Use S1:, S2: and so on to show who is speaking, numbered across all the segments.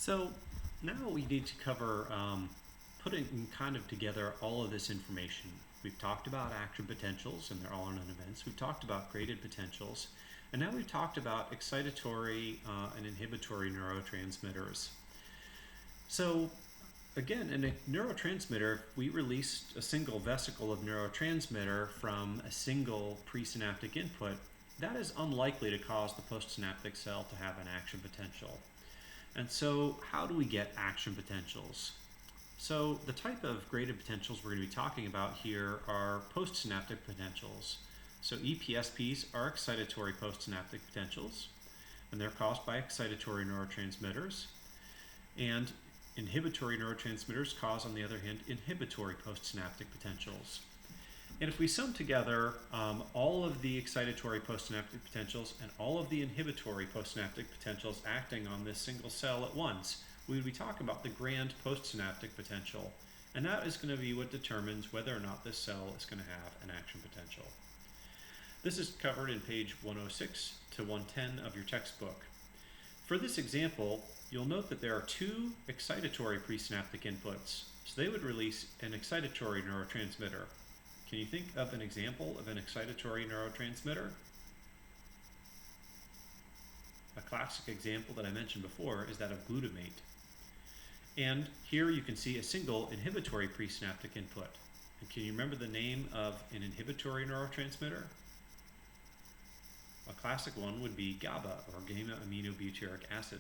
S1: So now we need to cover putting kind of together all of this information. We've talked about action potentials and their all-or-none events. We've talked about graded potentials. And now we've talked about excitatory and inhibitory neurotransmitters. So again, in a neurotransmitter, we release a single vesicle of neurotransmitter from a single presynaptic input. That is unlikely to cause the postsynaptic cell to have an action potential. And so how do we get action potentials? So the type of graded potentials we're going to be talking about here are postsynaptic potentials. So EPSPs are excitatory postsynaptic potentials, and they're caused by excitatory neurotransmitters. And inhibitory neurotransmitters cause, on the other hand, inhibitory postsynaptic potentials. And if we sum together all of the excitatory postsynaptic potentials and all of the inhibitory postsynaptic potentials acting on this single cell at once, we would be talking about the grand postsynaptic potential. And that is going to be what determines whether or not this cell is going to have an action potential. This is covered in page 106 to 110 of your textbook. For this example, you'll note that there are two excitatory presynaptic inputs. So they would release an excitatory neurotransmitter. Can you think of an example of an excitatory neurotransmitter? A classic example that I mentioned before is that of glutamate. And here you can see a single inhibitory presynaptic input. And can you remember the name of an inhibitory neurotransmitter? A classic one would be GABA, or gamma-aminobutyric acid.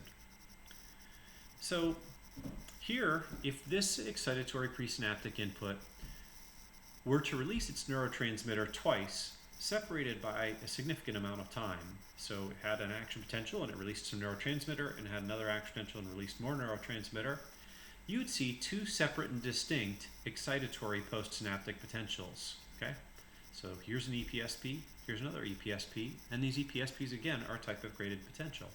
S1: So here, if this excitatory presynaptic input were to release its neurotransmitter twice, separated by a significant amount of time, so it had an action potential and it released some neurotransmitter, and had another action potential and released more neurotransmitter, you would see two separate and distinct excitatory postsynaptic potentials. Okay? So here's an EPSP, here's another EPSP, and these EPSPs again are a type of graded potential.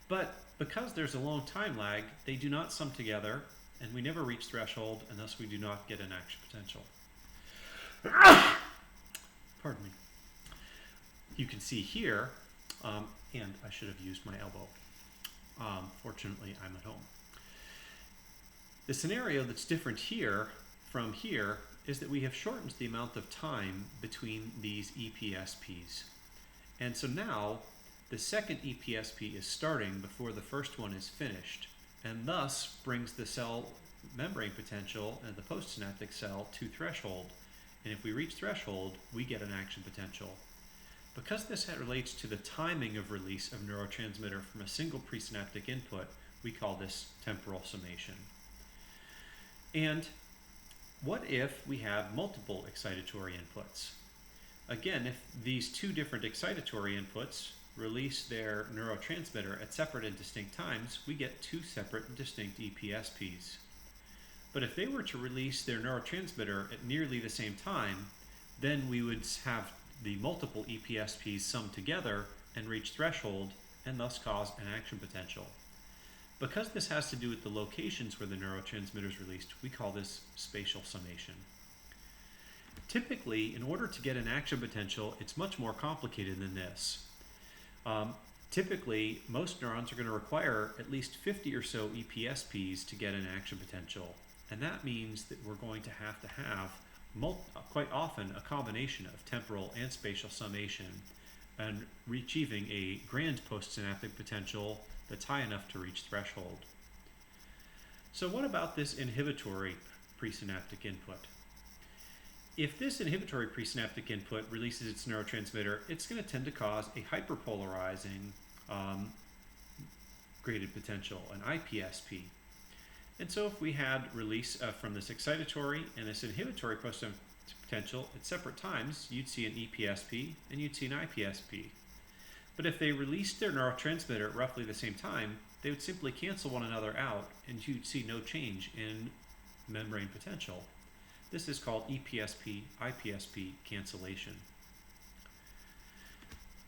S1: But because there's a long time lag, they do not sum together, and we never reach threshold, and thus we do not get an action potential. Pardon me. You can see here, and I should have used my elbow. Fortunately, I'm at home. The scenario that's different here from here is that we have shortened the amount of time between these EPSPs. And so now the second EPSP is starting before the first one is finished, and thus brings the cell membrane potential and the postsynaptic cell to threshold. And if we reach threshold, we get an action potential. Because this relates to the timing of release of neurotransmitter from a single presynaptic input, we call this temporal summation. And what if we have multiple excitatory inputs? Again, if these two different excitatory inputs release their neurotransmitter at separate and distinct times, we get two separate and distinct EPSPs. But if they were to release their neurotransmitter at nearly the same time, then we would have the multiple EPSPs sum together and reach threshold, and thus cause an action potential. Because this has to do with the locations where the neurotransmitter is released, we call this spatial summation. Typically, in order to get an action potential, it's much more complicated than this. Typically, most neurons are going to require at least 50 or so EPSPs to get an action potential. And that means that we're going to have quite often a combination of temporal and spatial summation and achieving a grand postsynaptic potential that's high enough to reach threshold. So what about this inhibitory presynaptic input? If this inhibitory presynaptic input releases its neurotransmitter, it's going to tend to cause a hyperpolarizing graded potential, an IPSP. And so if we had release from this excitatory and this inhibitory postsynaptic potential at separate times, you'd see an EPSP and you'd see an IPSP. But if they released their neurotransmitter at roughly the same time, they would simply cancel one another out, and you'd see no change in membrane potential. This is called EPSP-IPSP cancellation.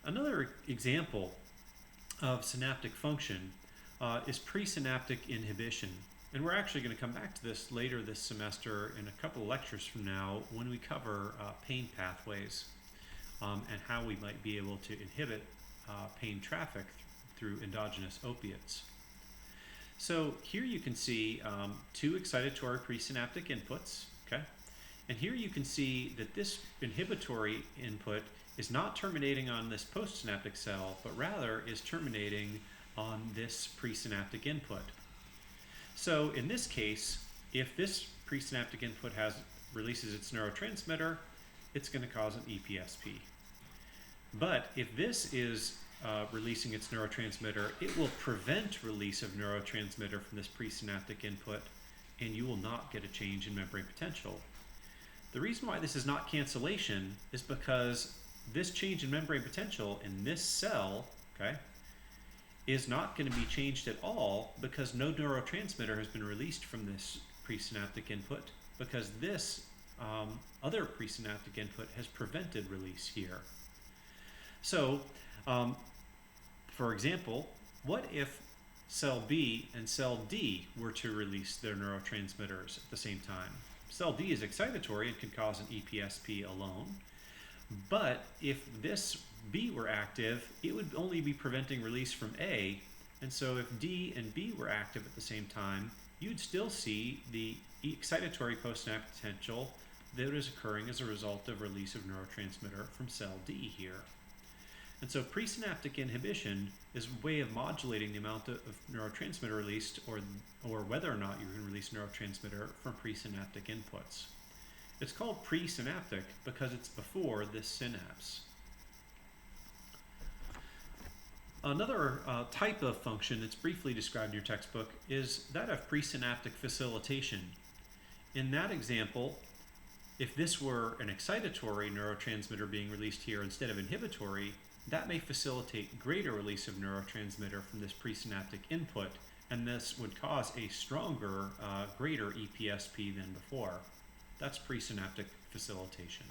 S1: Another example of synaptic function is presynaptic inhibition. And we're actually going to come back to this later this semester in a couple of lectures from now when we cover pain pathways and how we might be able to inhibit pain traffic through endogenous opiates. So here you can see two excitatory presynaptic inputs, okay? And here you can see that this inhibitory input is not terminating on this postsynaptic cell, but rather is terminating on this presynaptic input. So in this case, if this presynaptic input releases its neurotransmitter, it's going to cause an EPSP. But if this is releasing its neurotransmitter, it will prevent release of neurotransmitter from this presynaptic input, and you will not get a change in membrane potential. The reason why this is not cancellation is because this change in membrane potential in this cell, okay, is not going to be changed at all because no neurotransmitter has been released from this presynaptic input, because this other presynaptic input has prevented release here. So, for example, what if cell B and cell D were to release their neurotransmitters at the same time? Cell D is excitatory and can cause an EPSP alone, but if this B were active, it would only be preventing release from A, and so if D and B were active at the same time, you'd still see the excitatory postsynaptic potential that is occurring as a result of release of neurotransmitter from cell D here. And so presynaptic inhibition is a way of modulating the amount of neurotransmitter released, or whether or not you can release neurotransmitter from presynaptic inputs. It's called presynaptic because it's before this synapse. Another type of function that's briefly described in your textbook is that of presynaptic facilitation. In that example, if this were an excitatory neurotransmitter being released here instead of inhibitory, that may facilitate greater release of neurotransmitter from this presynaptic input, and this would cause a stronger, greater EPSP than before. That's presynaptic facilitation.